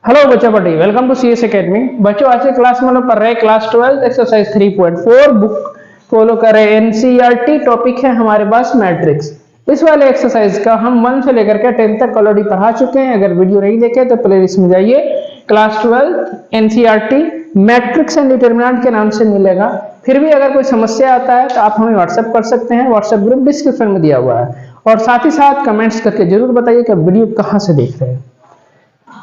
Hello बच्चा पटी, welcome to CS academy. बच्चों आज के क्लास में लोग पढ़ रहे हैं क्लास 12 एक्सरसाइज 3.4 बुक फॉलो कर रहे हैं। एनसीईआरटी टॉपिक है हमारे पास मैट्रिक्स। इस वाले एक्सरसाइज का हम 1 से लेकर के 10 तक ऑलरेडी पढ़ा चुके हैं। अगर वीडियो नहीं देखे तो प्लेलिस्ट में जाइए, class 12 NCERT matrix and determinant के नाम से मिलेगा। फिर भी अगर कोई समस्या आता है तो आप हमें व्हाट्सएप कर सकते हैं, व्हाट्सएप ग्रुप डिस्क्रिप्शन में दिया हुआ है। और साथ ही साथ कमेंट्स करके जरूर बताइए कि वीडियो कहाँ से देख रहे हैं।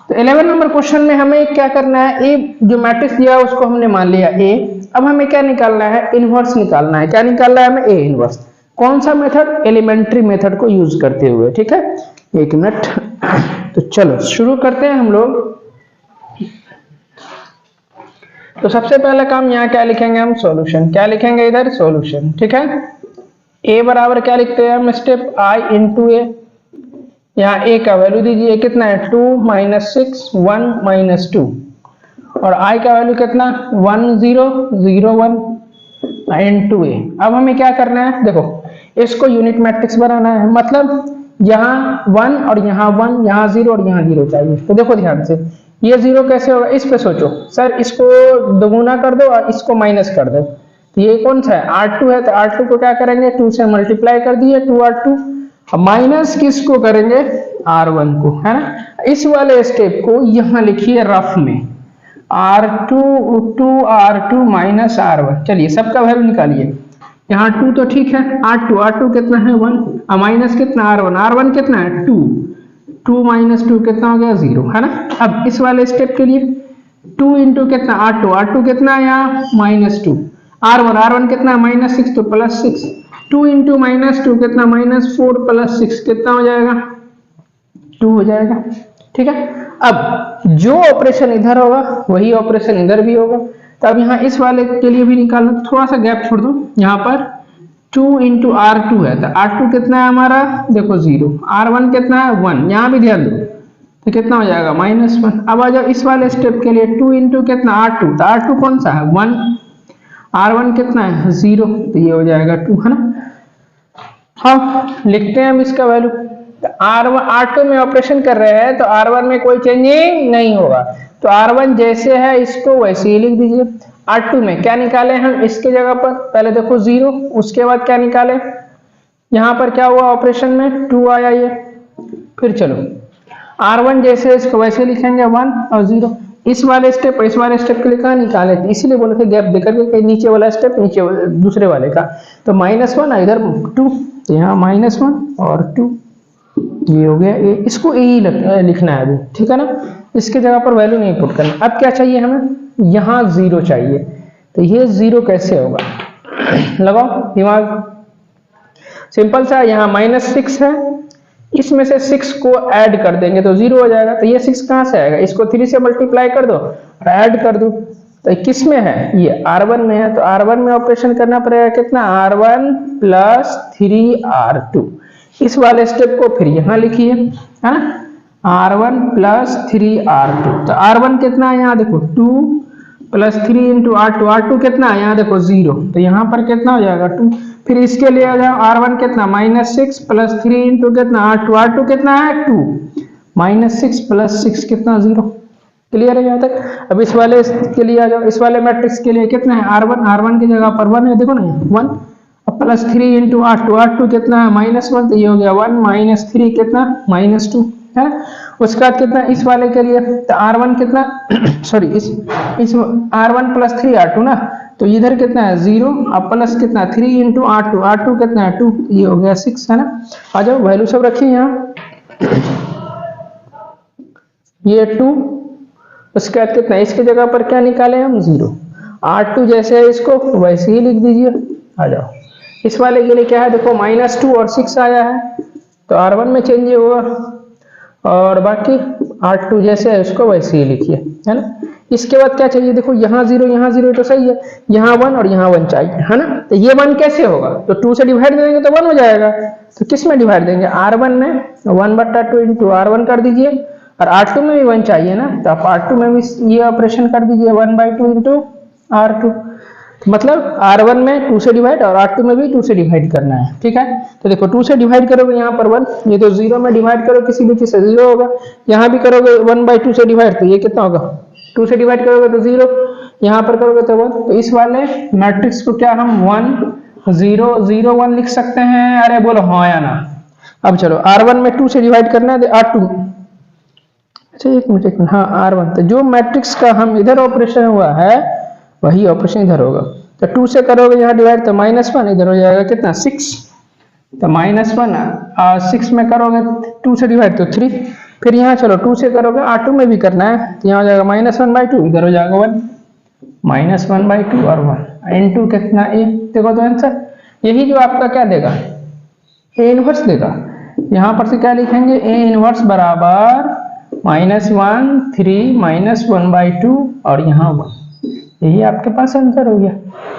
तो 11 नंबर क्वेश्चन में हमें क्या करना है, ए जो मैट्रिक्स दिया है उसको हमने मान लिया ए। अब हमें क्या निकालना है, इनवर्स निकालना है। क्या निकालना है हमें, ए इनवर्स। कौन सा मेथड, एलिमेंट्री मेथड को यूज करते हुए। ठीक है, एक मिनट। तो चलो शुरू करते हैं हम लोग। तो सबसे पहला काम यहाँ क्या लिखेंगे हम, सॉल्यूशन। क्या लिखेंगे इधर, सॉल्यूशन। ठीक है, ए बराबर क्या लिखते हैं हम, स्टेप आई इंटू ए। यहाँ a का वैल्यू दीजिए, कितना है 2 - 6 1 - 2। और i का वैल्यू कितना 1 0 0 1 इंटू ए। अब हमें क्या करना है, देखो इसको यूनिट मैट्रिक्स बनाना है। मतलब यहाँ 1 और यहाँ 1, यहाँ 0 और यहाँ 0 चाहिए। तो देखो ध्यान से, ये 0 कैसे होगा, इस पे सोचो। सर इसको दोगुना कर दो और इसको माइनस कर दो। तो ये कौन सा है, R2 है। तो R2 को क्या करेंगे, 2 से मल्टीप्लाई कर दिए, 2R2। माइनस किसको करेंगे, R1 को, है ना। इस वाले स्टेप को यहां लिखिए रफ में, R2 2R2 माइनस R1। चलिए सबका वैल्यू निकालिए। यहाँ 2 तो ठीक है, R2 कितना है 1, माइनस कितना R1 कितना है 2 2 - 2 कितना हो गया 0, है ना। अब इस वाले स्टेप के लिए 2 इंटू कितना R2 कितना है यहाँ -2, R1 कितना -6 तो +6, 2 इंटू -2 कितना -4 +6 कितना हो जाएगा 2 हो जाएगा। ठीक है, अब जो ऑपरेशन इधर होगा वही ऑपरेशन इधर भी होगा। तो अब यहाँ इस वाले के लिए भी निकालना, थोड़ा सा गैप छोड़ दो। यहाँ पर 2 इंटू R2 है, तो R2 कितना है हमारा, देखो 0, R1 कितना है 1, यहाँ भी ध्यान दो। तो कितना हो जाएगा -1। अब आ जाओ इस वाले स्टेप के लिए, 2 इंटू कितना R2, तो R2 कौन सा है 1, R1 कितना है 0, तो ये हो जाएगा 2, है ना। हाँ लिखते हैं हम इसका वैल्यू। तो R2 में ऑपरेशन कर रहे हैं तो R1 में कोई चेंजिंग नहीं होगा। तो R1 जैसे है इसको वैसे ही लिख दीजिए। R2 में क्या निकाले हम, इसके जगह पर पहले देखो 0, उसके बाद क्या निकाले, यहाँ पर क्या हुआ ऑपरेशन में 2 आया ये। फिर चलो R1 जैसे इसको वैसे लिखेंगे 1 और 0। इस वाले स्टेप के लिए कहाँ निकाले थे, इसीलिए बोले थे गैप देकर के नीचे वाला स्टेप नीचे दूसरे वाले का। तो -1 इधर 2, तो यहाँ -1 और 2, ये हो गया ए। इसको ए ही लिखना है अभी, ठीक है ना। इसके जगह पर वैल्यू नहीं पुट करना। अब क्या चाहिए हमें, यहाँ 0 चाहिए। तो ये 0 कैसे होगा, लगाओ दिमाग। सिंपल सा, यहाँ -6 है, इसमें से 6 को ऐड कर देंगे तो 0 हो जाएगा। तो ये 6 कहाँ से आएगा, इसको 3 से मल्टीप्लाई कर दो और ऐड कर दो। तो किस में है, ये R1 में है। तो R1 में ऑपरेशन करना पड़ेगा कितना, R1 + 3R2। इस वाले स्टेप को फिर यहाँ लिखिए, है ना, R1 + 3R2। तो R1 कितना है यहाँ देखो 2 + 3 इंटू R2 कितना है यहाँ देखो 0। तो यहाँ पर कितना हो जाएगा 2। फिर इसके लिए आ जाओ, R1 कितना -6 + 3 इंटू कितना R2 कितना है 2, -6 + 6 कितना 0। क्लियर है यहाँ तक। अब इस वाले के लिए आ जाओ, इस वाले मैट्रिक्स के लिए कितना है R1 की जगह पर 1 है, देखो ना 1। अब +3 इंटू R2 कितना है -1, तो ये हो गया 1 - 3 कितना -2, है ना। उसके बाद कितना इस वाले के लिए, तो R1 कितना सॉरी इस R1 + 3R2 ना, तो इधर कितना है 0, अब प्लस कितना 3 इंटू R2 कितना है 2, ये हो गया 6, है ना। आ जाओ वैल्यू सब रखिए यहाँ, ये 2। उसके बाद कितना, इसके जगह पर क्या निकाले हम 0। R2 जैसे है इसको वैसे ही लिख दीजिए। आ जाओ इस वाले के लिए क्या है, देखो -2 और 6 आया है, तो R1 में चेंज होगा। और बाकी R2 जैसे है उसको वैसे ही लिखिए, है ना। इसके बाद क्या चाहिए, देखो यहाँ 0 तो सही है, यहाँ 1 और यहाँ 1 चाहिए, है ना। तो ये 1 कैसे होगा, तो 2 से डिवाइड देंगे तो 1 हो जाएगा। तो किस में डिवाइड देंगे, R1 में 1/2 इंटू R1 कर दीजिए। और R2 में भी 1 चाहिए ना, तो आप R2 में भी ये ऑपरेशन कर दीजिए 1/2 इंटू R2। मतलब R1 में 2 से डिवाइड और R2 में भी 2 से डिवाइड करना है, ठीक है। तो देखो 2 से डिवाइड करोगे यहाँ पर 1, ये तो 0 में डिवाइड करो किसी भी चीज से 0 होगा, यहाँ भी करोगे 1/2 से डिवाइड, तो ये कितना होगा 2 से डिवाइड करोगे तो 0, यहाँ पर करोगे तो 1। तो इस वाले मैट्रिक्स को क्या हम 1 0 0 1 लिख सकते हैं? अरे बोलो हाँ या ना। अब चलो R1 में 2 से डिवाइड करना है R2, अच्छा एक मिनट हाँ R1, तो जो मैट्रिक्स का हम इधर ऑपरेशन हुआ है वही ऑपरेशन इधर होगा। तो 2 से करोगे यहाँ डिवाइड तो -1, इधर हो जाएगा कितना 6, तो -1 6 में करोगे 2 से डिवाइड तो 3, फिर यहाँ चलो 2 से करोगे R2 में भी करना है तो यहाँ हो जाएगा -1/2, इधर हो जाएगा 1, -1/2 और 1 इनटू कितना a, देखो तो आंसर यही जो आपका क्या देगा a इनवर्स देगा। यहाँ पर से क्या लिखेंगे a इनवर्स बराबर -1 3 -1/2 और यहाँ 1, यही आपके पास आंसर हो गया।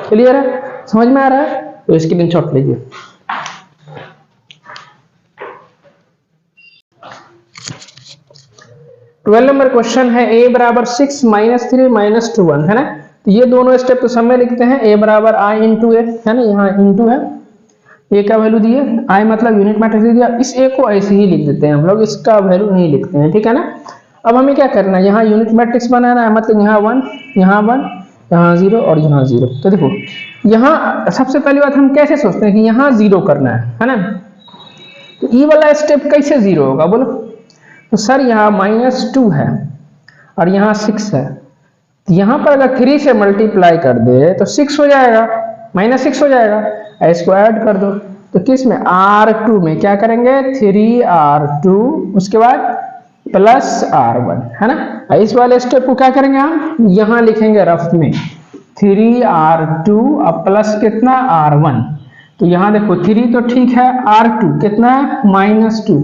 क्लियर है, समझ में आ रहा है? तो इसके लिए शॉट लीजिए। ट्वेल्व नंबर क्वेश्चन है a बराबर 6 -3 -2 1, है ना। तो ये दोनों स्टेप तो सब में लिखते हैं, a बराबर i इंटू a, है ना, यहाँ इंटू है, a का वैल्यू दिए, i मतलब यूनिट मैट्रिक्स दिया, इस a को ऐसे ही लिख देते हैं हम लोग, इसका वैल्यू नहीं लिखते हैं, ठीक है ना। अब हमें क्या करना है, यहाँ यूनिट मैट्रिक्स बनाना है, मतलब यहाँ 1 यहाँ 1 यहाँ 0 और यहाँ 0। तो देखो यहाँ सबसे पहली बात हम कैसे सोचते हैं कि यहाँ 0 करना है ना। तो ई वाला स्टेप कैसे 0 होगा बोलो। तो सर यहाँ -2 है और यहाँ 6 है, तो यहाँ पर अगर 3 से मल्टीप्लाई कर दे तो 6 हो जाएगा, -6 हो जाएगा, इसको ऐड कर दो। तो किस में R2 में क्या करेंगे 3R2, उसके बाद प्लस R1, है ना। इस वाले स्टेप को क्या करेंगे हम यहाँ लिखेंगे रफ में 3R2 अब प्लस कितना R1। तो यहाँ देखो 3 तो ठीक है, R2 कितना है -2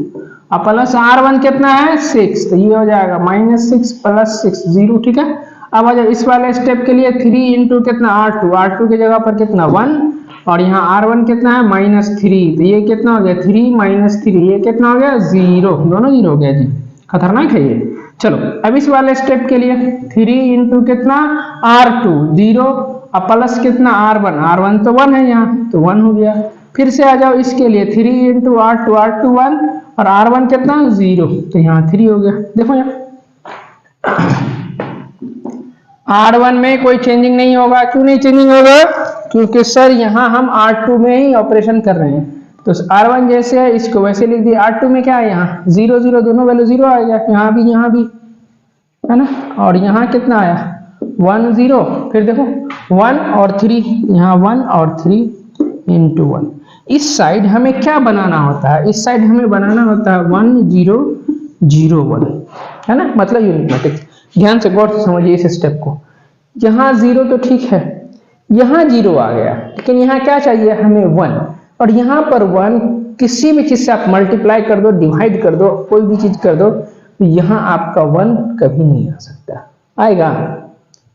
अब प्लस R1 कितना है 6, तो ये हो जाएगा -6 प्लस 6 0, ठीक है। अब आ जाओ इस वाले स्टेप के लिए 3 इंटू कितना R2, R2 की जगह पर कितना 1 और यहाँ R1 कितना है -3, तो ये कितना हो गया 3 -3, ये कितना हो गया 0, दोनों 0 हो गया जी, खतरनाक है ये। चलो अब इस वाले स्टेप के लिए 3 इंटू कितना R2 0 अब प्लस कितना R1 तो 1 है यहाँ, तो 1 हो गया। फिर से आ जाओ इसके लिए 3 इंटू R2 1 और R1 कितना 0, तो यहाँ 3 हो गया। देखो यहाँ R1 में कोई चेंजिंग नहीं होगा, क्यों नहीं चेंजिंग होगा, क्योंकि सर यहाँ हम R2 में ही ऑपरेशन कर रहे हैं। तो R1 जैसे है इसको वैसे लिख दिए, R2 में क्या है यहाँ 0 0 दोनों वैल्यू 0 आएगा, यहाँ भी है ना, और यहाँ कितना आया 1 0, फिर देखो 1 और 3, यहाँ 1 और 3 इंटू 1। इस साइड हमें क्या बनाना होता है, इस साइड हमें बनाना होता है 1 0 0 1, है ना, मतलब यूनिट मैट्रिक्स। ध्यान से गौर से समझिए इस स्टेप को, यहाँ 0 तो ठीक है, यहाँ 0 आ गया, लेकिन यहाँ क्या चाहिए हमें 1, और यहाँ पर 1 किसी भी चीज से आप मल्टीप्लाई कर दो, डिवाइड कर दो, कोई भी चीज कर दो, तो यहाँ आपका 1 कभी नहीं आ सकता, आएगा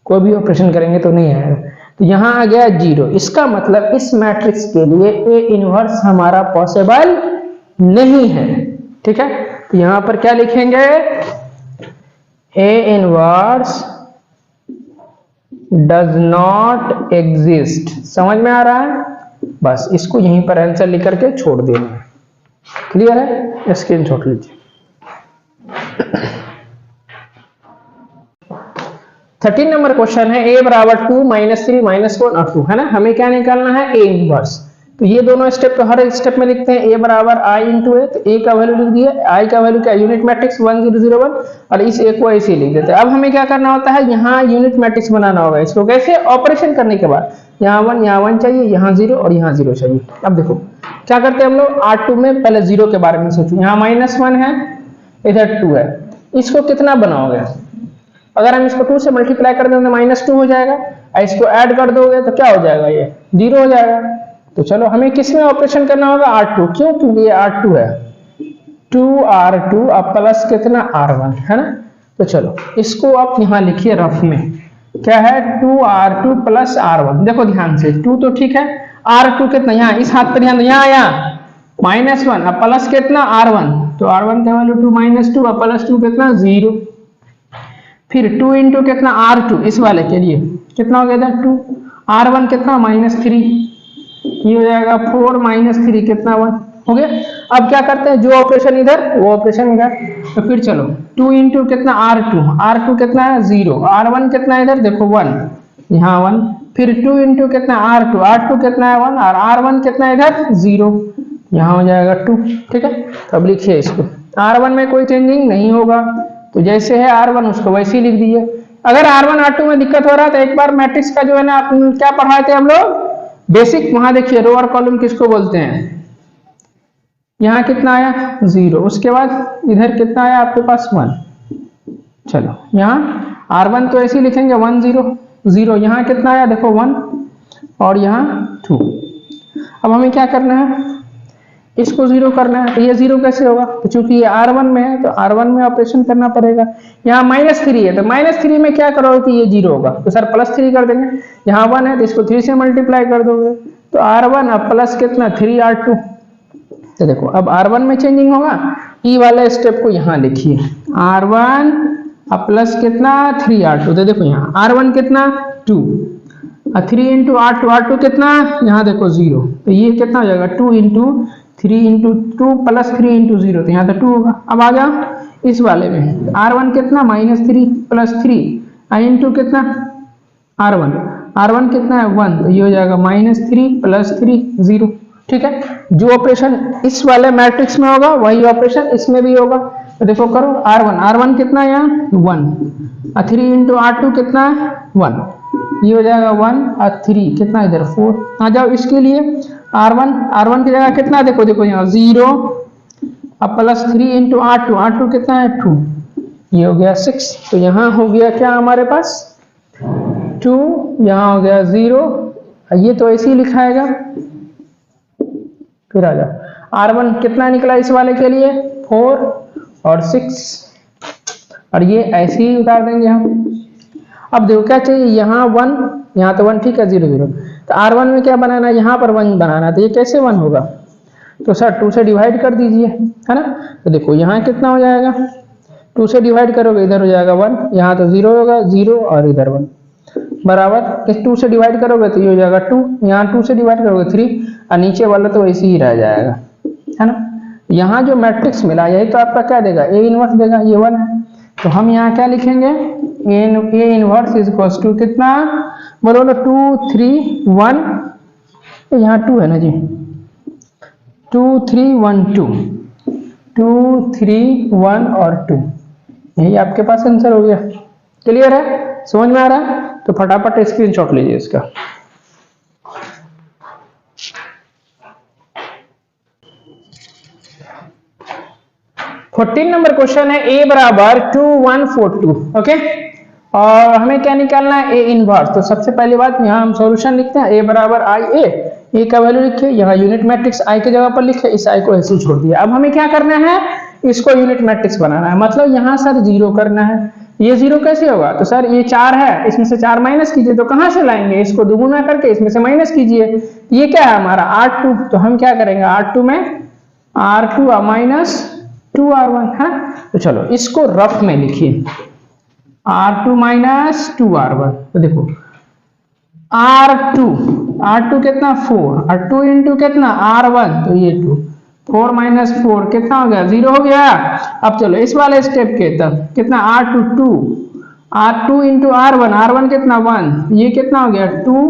कोई भी ऑपरेशन करेंगे तो नहीं आएगा। तो यहाँ आ गया 0, इसका मतलब इस मैट्रिक्स के लिए ए इनवर्स हमारा पॉसिबल नहीं है, ठीक है। तो यहाँ पर क्या लिखेंगे A inverse does not exist, समझ में आ रहा है, बस इसको यहीं पर आंसर लिख करके छोड़ देना है। क्लियर है, स्क्रीनशॉट लीजिए। 13 नंबर क्वेश्चन है a बराबर 2 -3 -1 और 2, है ना। हमें क्या निकालना है a इनवर्स। तो ये दोनों स्टेप तो हर स्टेप में लिखते हैं a बराबर i इंटू a, तो a का वैल्यू लिख दिया, i का वैल्यू क्या यूनिट मैट्रिक्स 1 0 0 1, और इस a को ऐसे लिख देते हैं। अब हमें क्या करना होता है, यहाँ यूनिट मैट्रिक्स बनाना होगा, इसको कैसे ऑपरेशन करने के बाद यहाँ 1 चाहिए, यहाँ 0 और यहाँ 0 चाहिए। अब देखो क्या करते हैं हम लोग, R2 में पहले 0 के बारे में सोचो, यहाँ -1 है, इधर 2 है, इसको कितना बनाओगे, अगर हम इसको 2 से मल्टीप्लाई कर दें तो -2 हो जाएगा, और इसको ऐड कर दोगे तो क्या हो जाएगा, ये 0 हो जाएगा। तो चलो हमें किस में ऑपरेशन करना होगा, R2, क्यों, क्योंकि ये R2 है, 2R2 अब प्लस कितना R1, है ना। तो चलो इसको आप यहाँ लिखिए रफ में, क्या है 2R2 प्लस R1। देखो ध्यान से 2 तो ठीक है, R2 कितना, यहाँ इस हाथ पर ध्यान, यहाँ आया -1 अब प्लस कितना R1, तो R1 का वैल्यू 2 -2 अब प्लस 2 कितना 0, फिर 2 इंटू कितना R2 इस वाले के लिए कितना हो गया था 2, R1 कितना -3, ये हो जाएगा 4 -3 कितना 1 हो गया। अब क्या करते हैं, जो ऑपरेशन इधर वो ऑपरेशन इधर, तो फिर चलो 2 इंटू कितना R2 कितना है 0, R1 कितना है इधर देखो 1, यहाँ 1, फिर 2 इंटू कितना R2 कितना है 1 और R1 कितना है इधर 0, यहाँ हो जाएगा 2। ठीक है, तो अब लिखिए इसको, R1 में कोई चेंजिंग नहीं होगा, तो जैसे है R1 उसको वैसे ही लिख दीजिए। अगर R1 R2 में दिक्कत हो रहा है तो एक बार मैट्रिक्स का जो है ना क्या पढ़ाए थे हम लोग बेसिक, वहां देखिए रो और कॉलम किसको बोलते हैं, यहाँ कितना आया 0, उसके बाद इधर कितना आया आपके पास 1। चलो यहाँ R1 तो ऐसे ही लिखेंगे 1 0 0, यहाँ कितना आया देखो 1 और यहाँ 2। अब हमें क्या करना है, इसको 0 करना है, तो ये 0 कैसे होगा, तो चूंकि ये R1 में है तो R1 में ऑपरेशन करना पड़ेगा। यहाँ -3 है तो -3 में क्या करोगे कि ये 0 होगा, तो सर +3 कर देंगे, यहाँ 1 है तो इसको 3 से मल्टीप्लाई कर दोगे, तो R1 अब प्लस कितना 3 R2। तो देखो अब R1 में चेंजिंग होगा, ई वाले स्टेप को यहाँ लिखिए, R1 अब प्लस कितना 3 R2, तो देखो यहाँ R1 कितना 2 और 3 इंटू R2 कितना, यहाँ देखो 0, तो ये कितना हो जाएगा 2 इंटू 3 इंटू 2 प्लस 3 इंटू 0, तो यहाँ तो 2 होगा। अब आ जाओ इस वाले में, R1 कितना -3 प्लस 3 इंटू कितना R1 कितना है 1, तो ये हो जाएगा -3 प्लस 3 0। ठीक है, जो ऑपरेशन इस वाले मैट्रिक्स में होगा वही ऑपरेशन इसमें भी होगा, तो देखो करो R1 कितना है यहाँ 1 और 3 इंटू R2 कितना है 1, ये हो जाएगा 1 और 3 कितना इधर 4। आ जाओ इसके लिए R1 की जगह कितना देखो यहाँ 0 अब प्लस 3 इंटू R2 कितना है 2, ये हो गया 6, तो यहाँ हो गया क्या हमारे पास 2, यहाँ हो गया 0, ये तो ऐसे ही लिखाएगा। फिर आ जाओ R1 कितना निकला इस वाले के लिए 4 और 6, और ये ऐसे ही उतार देंगे हम। अब देखो क्या चाहिए, यहाँ 1, यहाँ तो 1 ठीक है 0 0, तो R1 में क्या बनाना है, यहाँ पर 1 बनाना है, तो ये कैसे 1 होगा, तो सर 2 से डिवाइड कर दीजिए, है ना। तो देखो यहाँ कितना हो जाएगा, 2 से डिवाइड करोगे इधर हो जाएगा 1, यहाँ तो 0 होगा 0 और इधर 1 बराबर, इस 2 से डिवाइड करोगे तो ये हो जाएगा 2, यहाँ 2 से डिवाइड करोगे 3 और नीचे वाला तो ऐसे ही रह जाएगा, है ना। यहाँ जो मैट्रिक्स मिला यही तो आपका क्या देगा, A इनवर्स देगा, ये 1 है, तो हम यहाँ क्या लिखेंगे A inverse is equal to कितना बोलो 2 3 1, यहाँ 2 है ना जी, 2 3 1 2 2 3 1 और 2, यही आपके पास आंसर हो गया। क्लियर है, समझ में आ रहा है, तो फटाफट स्क्रीनशॉट लीजिए इसका। फोर्टीन नंबर क्वेश्चन है A बराबर 2 1 4 2, ओके, और हमें क्या निकालना है A इनवर्स। तो सबसे पहली बात यहाँ हम सॉल्यूशन लिखते हैं, A बराबर A का वैल्यू लिखे, यहाँ यूनिट मैट्रिक्स I के जगह पर लिखे, इस I को ऐसे छोड़ दिया। अब हमें क्या करना है, इसको यूनिट मैट्रिक्स बनाना है, मतलब यहाँ सर 0 करना है। ये 0 कैसे होगा, तो सर ये 4 है, इसमें से 4 माइनस कीजिए, तो कहाँ से लाएंगे, इसको दुगुना करके इसमें से माइनस कीजिए, ये क्या है हमारा R2, तो हम क्या करेंगे R2 में R2 माइनस 2R1 है। तो चलो इसको रफ में लिखिए, R2 माइनस 2R1, तो देखो R2 कितना 4 और 2 इंटू कितना R1, तो ये 2, 4 माइनस 4 कितना हो गया 0 हो गया। अब चलो इस वाले स्टेप के तब कितना R2 इंटू R1 कितना 1, ये कितना हो गया 2,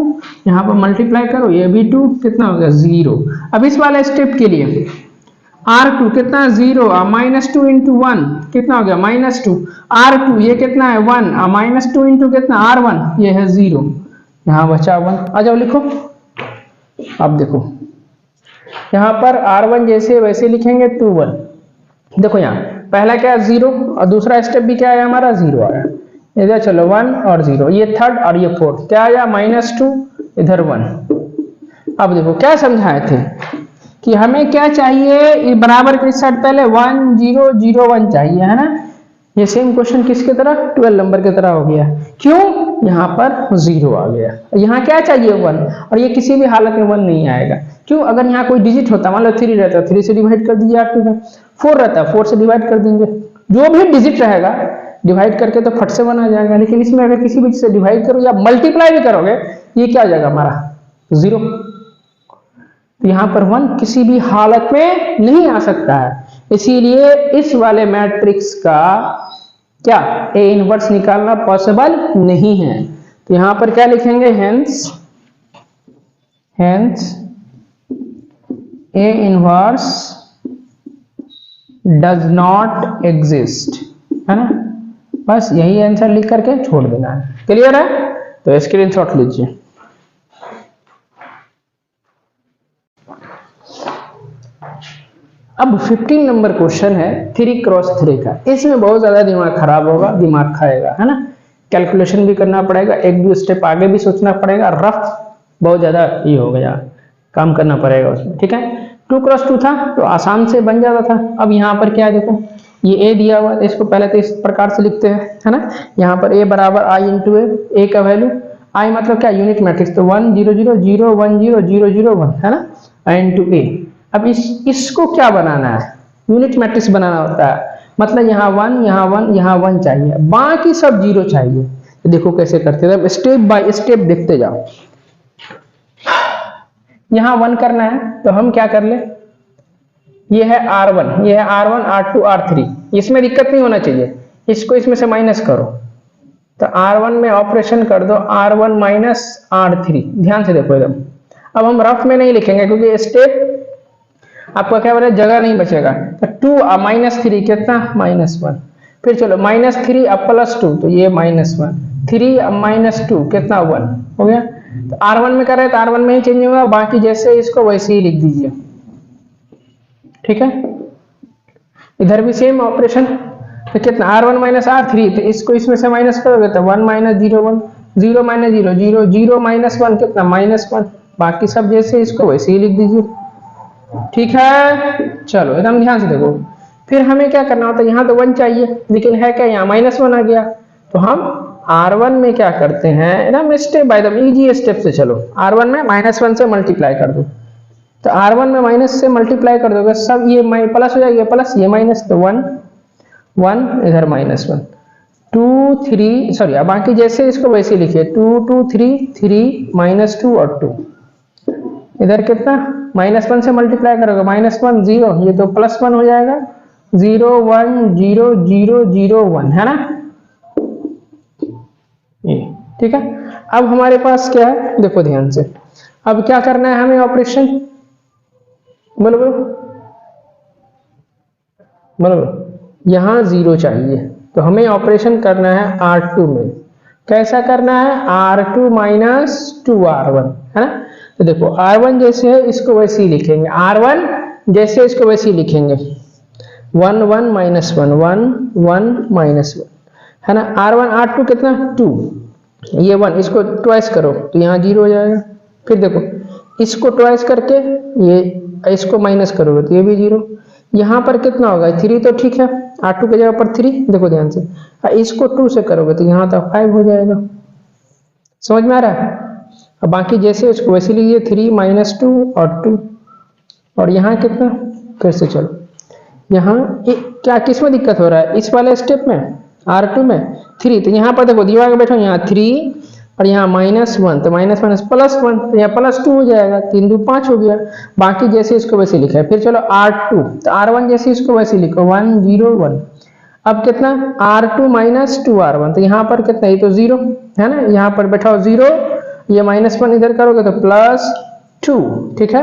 यहाँ पर मल्टीप्लाई करो ये भी 2, कितना हो गया 0। अब इस वाले स्टेप के लिए R2 कितना 0 माइनस 2 इंटू 1 कितना हो गया -2, R2 ये कितना है 1 माइनस 2 इंटू कितना R1 ये है 0, यहाँ बचा 1। आ जाओ लिखो, अब देखो यहाँ पर R1 जैसे वैसे लिखेंगे 2 1, देखो यहाँ पहला क्या 0 और दूसरा स्टेप भी क्या है हमारा 0 आया, इधर चलो 1 और 0, ये थर्ड और ये फोर्थ क्या आया -2 इधर 1। अब देखो क्या समझाए थे कि हमें क्या चाहिए, बराबर के साइड पहले 1 0 0 1 चाहिए, है ना। ये सेम क्वेश्चन किसके तरह 12 नंबर की तरह हो गया, क्यों यहाँ पर 0 आ गया, यहाँ क्या चाहिए 1, और ये किसी भी हालत में 1 नहीं आएगा, क्यों, अगर यहाँ कोई डिजिट होता मान लो 3 रहता 3 से डिवाइड कर दीजिए R2 में, 4 रहता 4 से डिवाइड कर देंगे, जो भी डिजिट रहेगा डिवाइड करके तो फट से 1 आ जाएगा। लेकिन इसमें अगर किसी भी चीज से डिवाइड करो या मल्टीप्लाई भी करोगे ये क्या हो जाएगा हमारा 0। तो यहाँ पर 1 किसी भी हालत में नहीं आ सकता है, इसीलिए इस वाले मैट्रिक्स का क्या A इनवर्स निकालना पॉसिबल नहीं है। तो यहाँ पर क्या लिखेंगे, hence A inverse does not exist, है ना। बस यही आंसर लिख करके छोड़ देना है। क्लियर है? तो स्क्रीनशॉट लीजिए। अब 15 नंबर क्वेश्चन है 3x3 का। इसमें बहुत ज्यादा दिमाग खराब होगा, दिमाग खाएगा, है ना। कैलकुलेशन भी करना पड़ेगा, एक दो स्टेप आगे भी सोचना पड़ेगा, रफ बहुत ज्यादा ये हो गया, काम करना पड़ेगा उसमें, ठीक है। 2x2 था तो आसान से बन जाता था। अब यहाँ पर क्या है, देखो ये A दिया हुआ है, इसको पहले तो इस प्रकार से लिखते हैं, है ना। यहाँ पर A बराबर I इंटू A का वैल्यू, I मतलब क्या, यूनिट मैट्रिक्स, तो 1 0 0 0 1 0 0 0 1, है ना, I इंटू A। अब इसको क्या बनाना है, यूनिट मैट्रिक्स बनाना होता है, मतलब यहाँ 1 यहाँ 1 यहाँ 1 चाहिए, बाकी सब 0 चाहिए। तो देखो कैसे करते हैं, स्टेप बाय स्टेप देखते जाओ। यहाँ 1 करना है तो हम क्या कर ले, ये है R1, ये है R1 R2 R3, इसमें दिक्कत नहीं होना चाहिए, इसको इसमें से माइनस करो, तो R1 में ऑपरेशन कर दो R1 माइनस R3, ध्यान से देखो एकदम। अब हम रफ में नहीं लिखेंगे क्योंकि स्टेप आपका क्या बोले, जगह नहीं बचेगा। तो 2 माइनस 3 कितना, -1, फिर चलो -3 अब +2, तो ये -1, 3 अब -2 कितना 1 हो गया। तो R1 में कर रहे हैं तो R1 में ही चेंज होगा, बाकी जैसे इसको वैसे ही लिख दीजिए, ठीक है। इधर भी सेम ऑपरेशन, तो कितना R1 माइनस R3, तो इसको इसमें से माइनस करोगे तो 1 माइनस 0 1 0 माइनस 0 0 0 माइनस 1 कितना -1, बाकी सब जैसे इसको वैसे ही लिख दीजिए, ठीक है। चलो एकदम ध्यान से देखो, फिर हमें क्या करना होता है, यहाँ तो 1 चाहिए लेकिन है क्या, यहाँ -1 आ गया, तो हम R1 में क्या करते हैं, एकदम स्टेप बाय एकदम इजी स्टेप से चलो। R1 में -1 से मल्टीप्लाई कर दो, तो R1 में माइनस से मल्टीप्लाई कर दोगे, सब ये प्लस हो जाएगा, प्लस ये माइनस, तो 1 1 इधर -1 2 3, सॉरी अब बाकी जैसे इसको वैसे लिखिए, 2 2 3 3 -2 और 2, इधर कितना -1 से मल्टीप्लाई करोगे, -1 0, ये तो +1 हो जाएगा, 0 1 0 0 0 1, है ना, ये ठीक है। अब हमारे पास क्या है, देखो ध्यान से, अब क्या करना है हमें ऑपरेशन, बोलो बोलो बोलो बोलो, यहाँ 0 चाहिए, तो हमें ऑपरेशन करना है R2 में। कैसा करना है, R2 माइनस 2R1, है ना। तो देखो R1 जैसे है इसको वैसे ही लिखेंगे, R1 जैसे इसको वैसे ही लिखेंगे, 1 1 -1 1 1 -1, है ना। R1 R2 कितना 2, ये 1, इसको ट्वाइस करो तो यहाँ 0 हो जाएगा, फिर देखो इसको ट्वाइस करके ये इसको माइनस करोगे तो ये भी 0, यहाँ पर कितना होगा 3, तो ठीक है, R2 की जगह पर 3, देखो ध्यान से, इसको 2 से करोगे तो यहाँ तक 5 हो जाएगा, समझ में आ रहा है। अब बाकी जैसे इसको वैसे लीजिए, 3 -2 और 2, और यहाँ कितना, फिर से चलो, यहाँ क्या किस में दिक्कत हो रहा है, इस वाले स्टेप में R2 में 3, तो यहाँ पर देखो दीवार में बैठो, यहाँ 3 और यहाँ -1, तो -1 +1, तो यहाँ +2 हो जाएगा, 3 2 5 हो गया, बाकी जैसे इसको वैसे लिखा है। फिर चलो R2, तो R1 जैसे इसको वैसे लिखो 1 0 1, अब कितना R2 माइनस 2R1, तो यहाँ पर कितना, ये तो 0 है ना, यहाँ पर बैठाओ 0, ये -1 इधर करोगे तो +2, ठीक है।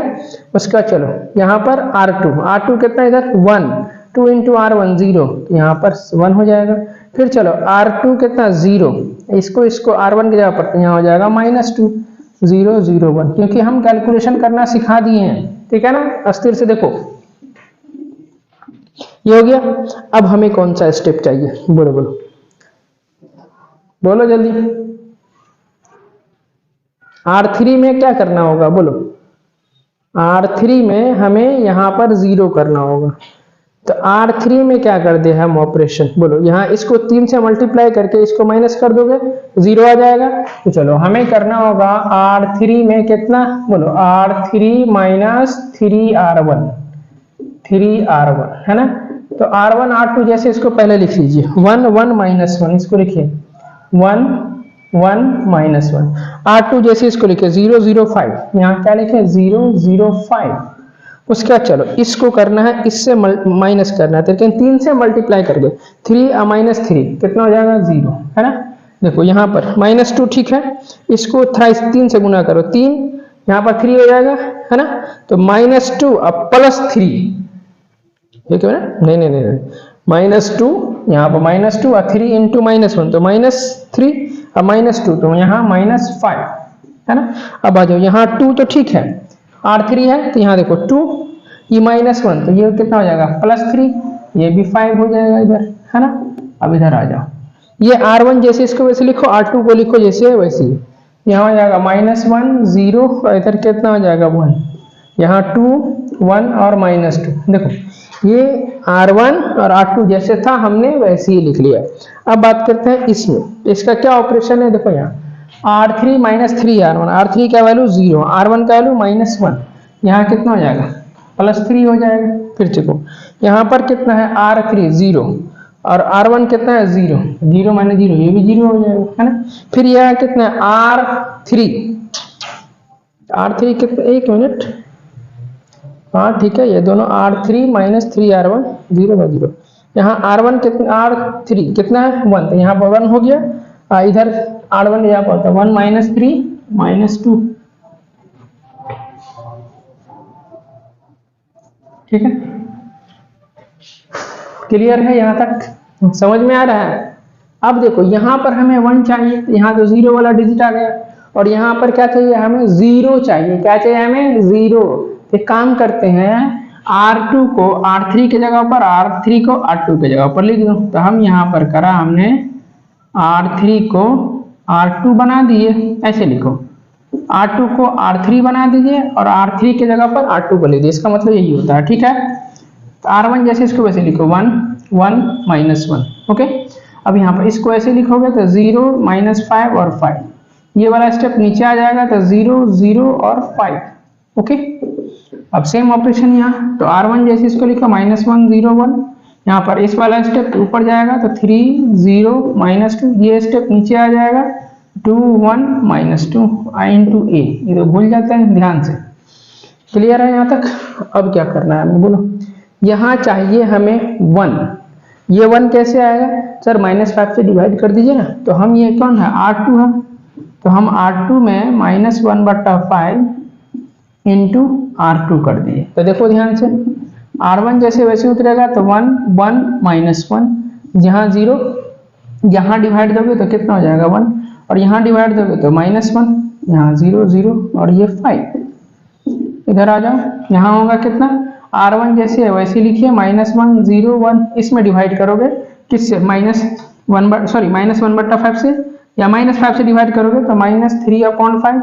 उसका चलो यहाँ पर R2 कितना इधर 1, 2 इंटू R1 0, तो यहाँ पर 1 हो जाएगा। फिर चलो R2 कितना 0, इसको R1 की जगह पर, तो यहाँ हो जाएगा -2 0 0 1, क्योंकि हम कैलकुलेशन करना सिखा दिए हैं, ठीक है ना। अस्थिर से देखो ये हो गया। अब हमें कौन सा स्टेप चाहिए, बोलो बोलो बोलो जल्दी। R3 में क्या करना होगा, बोलो। R3 में हमें यहाँ पर 0 करना होगा, तो R3 में क्या कर दे हम ऑपरेशन, बोलो। यहाँ इसको 3 से मल्टीप्लाई करके इसको माइनस कर दोगे, 0 आ जाएगा। तो चलो हमें करना होगा R3 में कितना, बोलो R3 माइनस 3R1, 3R1, है ना। तो R1 R2 जैसे इसको पहले लिख लीजिए, 1 1 -1, इसको लिखिए 1 1 माइनस 1। R2 जैसे इसको लिखे 005, यहाँ क्या लिखे 005। उसके बाद चलो इसको करना है, इससे माइनस करना है, लेकिन 3 से मल्टीप्लाई कर दो। 3 माइनस 3 कितना हो जाएगा 0, है ना। देखो यहाँ पर -2 ठीक है, इसको 3 से गुना करो, 3 यहाँ पर 3 हो जाएगा, है ना। तो -2 अब +3, ठीक है ना, नहीं नहीं नहीं, -2 यहाँ पर -2 और 3 इंटू -1 तो -3 और -2 तो यहाँ -5, है ना। अब आ जाओ यहाँ 2 तो ठीक है, R3 है तो यहाँ देखो 2, ये -1 तो ये कितना हो जाएगा +3, ये भी 5 हो जाएगा इधर, है ना। अब इधर आ जाओ, ये R1 जैसे इसको वैसे लिखो, R2 को लिखो जैसे है वैसे ही। यहाँ हो जाएगा -1 0 और इधर कितना हो जाएगा 1, यहाँ 2 1 और -2। देखो ये R1 और R2 जैसे था हमने वैसे ही लिख लिया। अब बात करते हैं इसमें, इसका क्या ऑपरेशन है। देखो यहाँ R3 -3 R1, R3 का वैल्यू 0, R1 का वैल्यू -1, यहाँ कितना हो जाएगा +3 हो जाएगा। फिर देखो यहाँ पर कितना है R3 0 और R1 कितना है 0, 0 माइनस 0 ये भी 0 हो जाएगा, है ना। फिर यह कितना है R3 कितना, एक मिनट, हाँ ठीक है, ये दोनों R3 -3 R1 0 यहाँ R1 कितना, R3 कितना है 1 तो यहाँ पर 1 हो गया, इधर R1 यहाँ पर 1 -3 -2, ठीक है। क्लियर है यहाँ तक, समझ में आ रहा है। अब देखो यहाँ पर हमें 1 चाहिए, तो यहाँ तो 0 वाला डिजिट आ गया, और यहाँ पर क्या चाहिए हमें 0 चाहिए, क्या चाहिए हमें 0। एक काम करते हैं, R2 को R3 के जगह पर, R3 को R2 के जगह पर लिख दो। तो हम यहाँ पर करा हमने R3 को R2 बना दिए, ऐसे लिखो, R2 को R3 बना दीजिए और R3 के जगह पर R2 को ले दीजिए, इसका मतलब यही होता है, ठीक है। तो R1 जैसे इसको वैसे लिखो 1 1 -1, ओके। अब यहाँ पर इसको ऐसे लिखोगे तो 0 -5 और 5, ये वाला स्टेप नीचे आ जाएगा तो 0 0 और 5, ओके। अब सेम ऑपरेशन यहाँ, तो R1 जैसे इसको लिखो -1 0 1, यहाँ पर इस वाला स्टेप ऊपर जाएगा तो 3 0 -2, ये स्टेप नीचे आ जाएगा 2 1 -2 इंटू a, ये तो भूल जाते हैं, ध्यान से। क्लियर है यहाँ तक। अब क्या करना है हमें बोलो, यहाँ चाहिए हमें 1, ये 1 कैसे आएगा सर, -5 से डिवाइड कर दीजिए ना। तो हम ये कौन है R2 है, तो हम R2 में -1/5 इंटू R2 कर दिए। तो देखो ध्यान से, R1 जैसे वैसे उतरेगा तो 1 1 -1, यहाँ 0, यहाँ डिवाइड दोगे तो कितना हो जाएगा 1, और यहाँ डिवाइड दोगे तो -1, यहाँ 0 0 और ये 5। इधर आ जाओ, यहाँ होगा कितना, R1 जैसे है वैसे लिखिए -1 0 1, इसमें डिवाइड करोगे किससे, -1/5 से, या -5 से डिवाइड करोगे तो -3/5,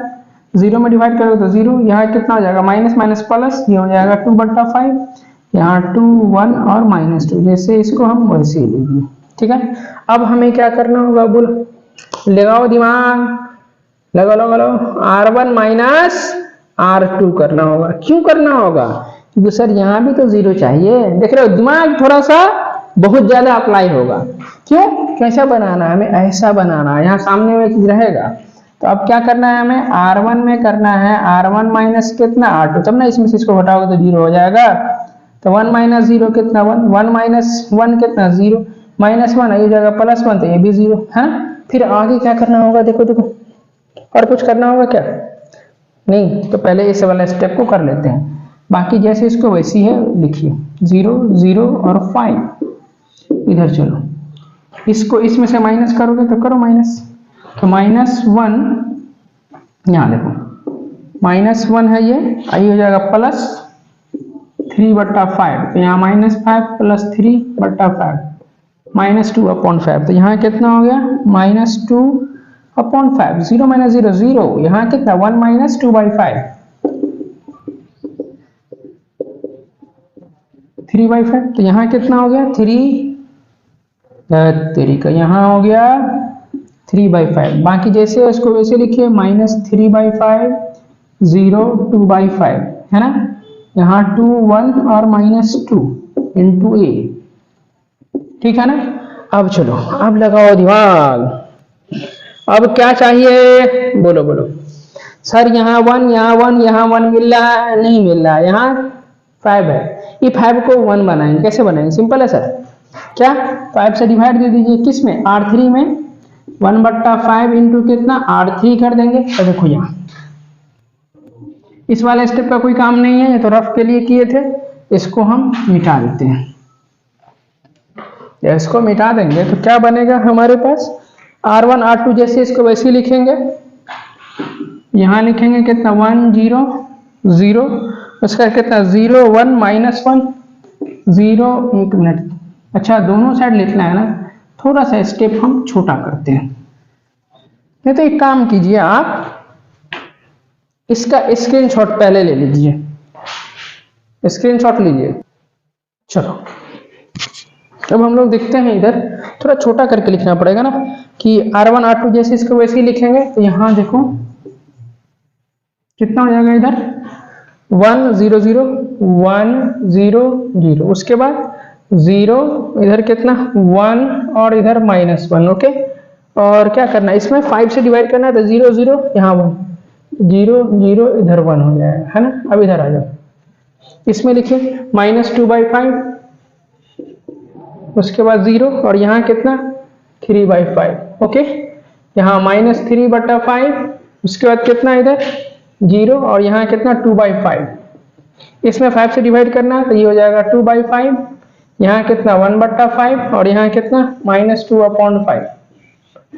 0 में डिवाइड करोगे तो 0, यहाँ कितना हो जाएगा माइनस माइनस प्लस, ये हो जाएगा 2/5, यहाँ 2 1 और -2, जैसे इसको हम वैसे ही लेंगे, ठीक है। अब हमें क्या करना होगा बोलो, लगाओ दिमाग, लगाओ R1 -R2 करना होगा। क्यों करना होगा, क्योंकि सर यहाँ भी तो 0 चाहिए, देख रहे हो दिमाग थोड़ा सा बहुत ज्यादा अप्लाई होगा। क्यों, कैसा बनाना है हमें, ऐसा बनाना है, यहाँ सामने में चीज रहेगा। तो अब क्या करना है हमें, R1 में करना है R1 माइनस कितना R2, तब ना इसमें से इसको हटाओगे तो 0 हो जाएगा। तो 1 - 0 कितना 1, 1 - 1 कितना 0, -1 ये जाएगा +1 तो ये भी 0 है ना। फिर आगे क्या करना होगा, देखो देखो, और कुछ करना होगा क्या, नहीं। तो पहले इस वाला स्टेप को कर लेते हैं, बाकी जैसे इसको वैसी है लिखिए, 0 0 और 5। इधर चलो, इसको इसमें से माइनस करोगे तो करो माइनस, तो -1 यहाँ देखो -1 है ये, आई हो जाएगा +3/5, तो यहाँ -5 + 3/5 -2/5, तो यहाँ कितना हो गया -2/5, 0 - 0 0, यहाँ कितना 1 - 2/5, 3/5, तो यहाँ कितना हो गया 3 का यहाँ हो गया 3/5। बाकी जैसे इसको वैसे लिखिए -3/5 0 2/5, है ना। यहाँ 2 1 और -2 इंटू a, ठीक है ना। अब चलो, अब लगाओ दिमाग, अब क्या चाहिए, बोलो बोलो सर। यहाँ 1 यहाँ 1 यहाँ 1 मिल रहा है, नहीं मिल रहा है, यहाँ 5 है। ये 5 को 1 बनाएंगे, कैसे बनाएंगे, सिंपल है सर। क्या 5 से डिवाइड दे दीजिए, किस में, R3 में। 1/5 इंटू कितना, R3 कर देंगे। तो देखो यहाँ इस वाले स्टेप का कोई काम नहीं है, ये तो रफ के लिए किए थे, इसको हम मिटा देते हैं। इसको मिटा देंगे तो क्या बनेगा हमारे पास, R1 R2 जैसे इसको वैसे ही लिखेंगे। यहाँ लिखेंगे कितना 1 0 0, उसका कितना 0 1 -1 0। एक मिनट, अच्छा दोनों साइड लिखना है ना, थोड़ा सा स्टेप हम छोटा करते हैं। नहीं तो एक काम कीजिए, आप इसका स्क्रीनशॉट पहले ले लीजिए, स्क्रीनशॉट लीजिए। चलो अब हम लोग देखते हैं, इधर थोड़ा छोटा करके लिखना पड़ेगा ना, कि R1 R2 जैसे इसको वैसे ही लिखेंगे। तो यहाँ देखो कितना हो जाएगा, इधर 1 0 0 1 0 0, उसके बाद 0, इधर कितना 1 और इधर -1। ओके, और क्या करना है, इसमें 5 से डिवाइड करना है, तो 0 0 यहाँ 1 0 0 इधर 1 हो जाएगा, है ना। अब इधर आ जाओ, इसमें लिखिए -2/5, उसके बाद 0 और यहाँ कितना 3/5। ओके, यहाँ -3/5, उसके बाद कितना इधर 0 और यहाँ कितना 2/5। इसमें 5 से डिवाइड करना है, तो ये हो जाएगा 2/5, यहाँ कितना 1/5 और यहाँ कितना -2/5,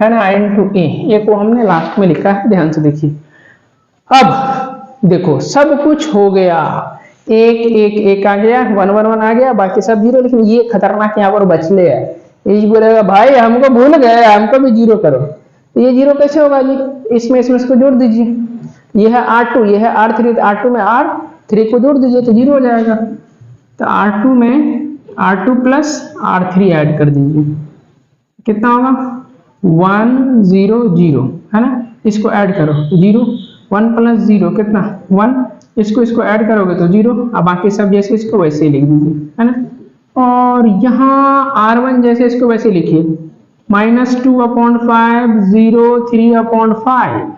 है ना, इंटू ए को हमने लास्ट में लिखा है, ध्यान से देखिए। अब देखो सब कुछ हो गया, एक आ गया, 1 1 1 आ गया, बाकी सब 0। लेकिन ये खतरनाक यहाँ पर बचले है, ये बोलेगा भाई हमको भूल गए, हमको भी 0 करो। तो ये 0 कैसे होगा जी, इसमें इसको जोड़ दीजिए, ये है R2 ये है R3, तो R2 में R3 को जोड़ दीजिए तो 0 हो जाएगा। तो R2 में R2 प्लस R3 ऐड कर दीजिए, कितना होगा 1 0 0, है ना। इसको ऐड करो 0, 1 + 0 कितना 1, इसको ऐड करोगे तो 0, अब बाकी सब जैसे इसको वैसे ही लिख दीजिए, है ना। और यहाँ R1 जैसे इसको वैसे लिखिए, -2/5 0 3/5।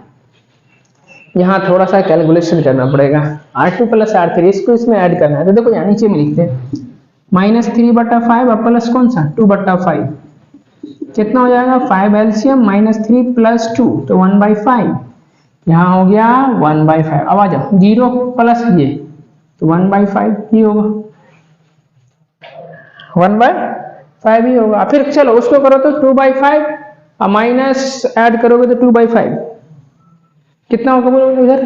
यहाँ थोड़ा सा कैलकुलेशन करना पड़ेगा, R2 + R3 इसको इसमें ऐड करना है। तो देखो यहाँ नीचे में लिखते हैं -3/5 और प्लस कौन सा 2/5, कितना हो जाएगा 5 एलसीएम, -3 + 2 तो 1/5, यहाँ हो गया 1/5। अब आ जाओ 0 प्लस ये तो 1/5 ही होगा, 1/5 ही होगा। फिर चलो उसको करो तो 2/5 और माइनस ऐड करोगे तो 2/5 कितना होगा, बोलो इधर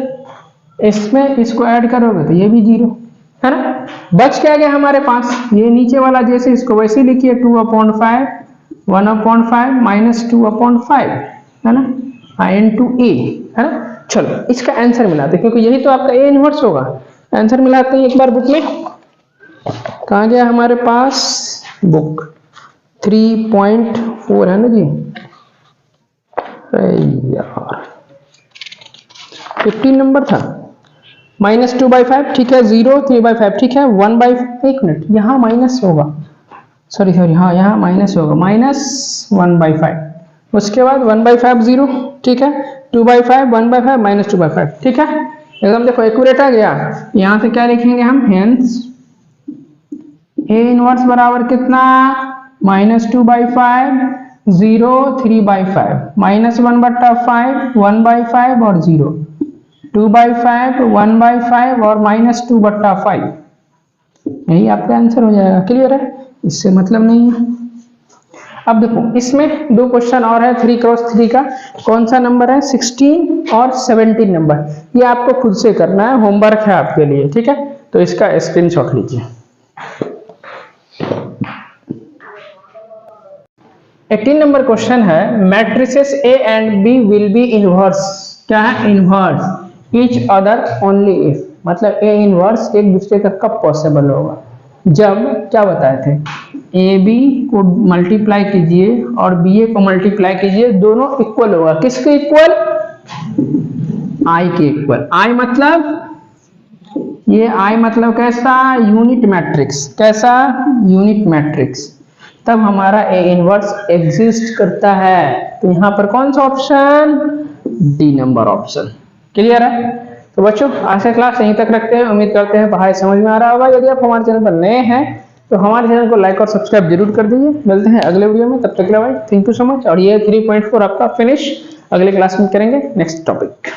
इसमें इसको ऐड करोगे तो ये भी 0, है ना। बच क्या गया हमारे पास, ये नीचे वाला जैसे इसको वैसे लिखिए 2/5 1/5 -2/5, है ना, इंटू ए, है ना। चलो इसका आंसर मिलाते हैं, क्योंकि यही तो आपका ए इनवर्स होगा। आंसर मिलाते हैं एक बार बुक में, कहाँ गया हमारे पास, बुक 3.4 है ना जी, यार 15 नंबर था, -2/5 ठीक है, 0 3/5 ठीक है, 1/5 एक मिनट यहाँ माइनस होगा, सॉरी हाँ यहाँ माइनस होगा, -1/5, उसके बाद 1/5 0 ठीक है, 2/5 1/5 -2/5 ठीक है, एकदम देखो एक्यूरेट आ गया। यहाँ से क्या लिखेंगे हम, हेंस ए इनवर्स बराबर कितना -2/5 0 3/5 -1/5 1/5 और 0 2/5 1/5 और -2/5, यही आपका आंसर हो जाएगा। क्लियर है, इससे मतलब नहीं है। अब देखो इसमें 2 क्वेश्चन और है 3x3 का, कौन सा नंबर है 16 और 17 नंबर, ये आपको खुद से करना है, होमवर्क है आपके लिए, ठीक है। तो इसका स्क्रीनशॉट लीजिए। 18 नंबर क्वेश्चन है, matrices A and B will be inverse, क्या है inverse each other only if, मतलब A इनवर्स एक दूसरे का कब पॉसिबल होगा, जब क्या बताए थे, AB को मल्टीप्लाई कीजिए और BA को मल्टीप्लाई कीजिए, दोनों इक्वल होगा, किसके इक्वल, I के इक्वल। I मतलब ये I मतलब कैसा, यूनिट मैट्रिक्स, कैसा यूनिट मैट्रिक्स, तब हमारा A इनवर्स एग्जिस्ट करता है। तो यहाँ पर कौन सा option, D number option. Clear है? तो बच्चों आज का क्लास यहीं तक रखते हैं, उम्मीद करते हैं पढ़ाई समझ में आ रहा होगा। यदि आप हमारे चैनल पर नए हैं तो हमारे चैनल को लाइक और सब्सक्राइब जरूर कर दीजिए। मिलते हैं अगले वीडियो में, तब तक के लिए भाई थैंक यू सो मच। और ये 3.4 आपका फिनिश अगले क्लास में करेंगे नेक्स्ट टॉपिक।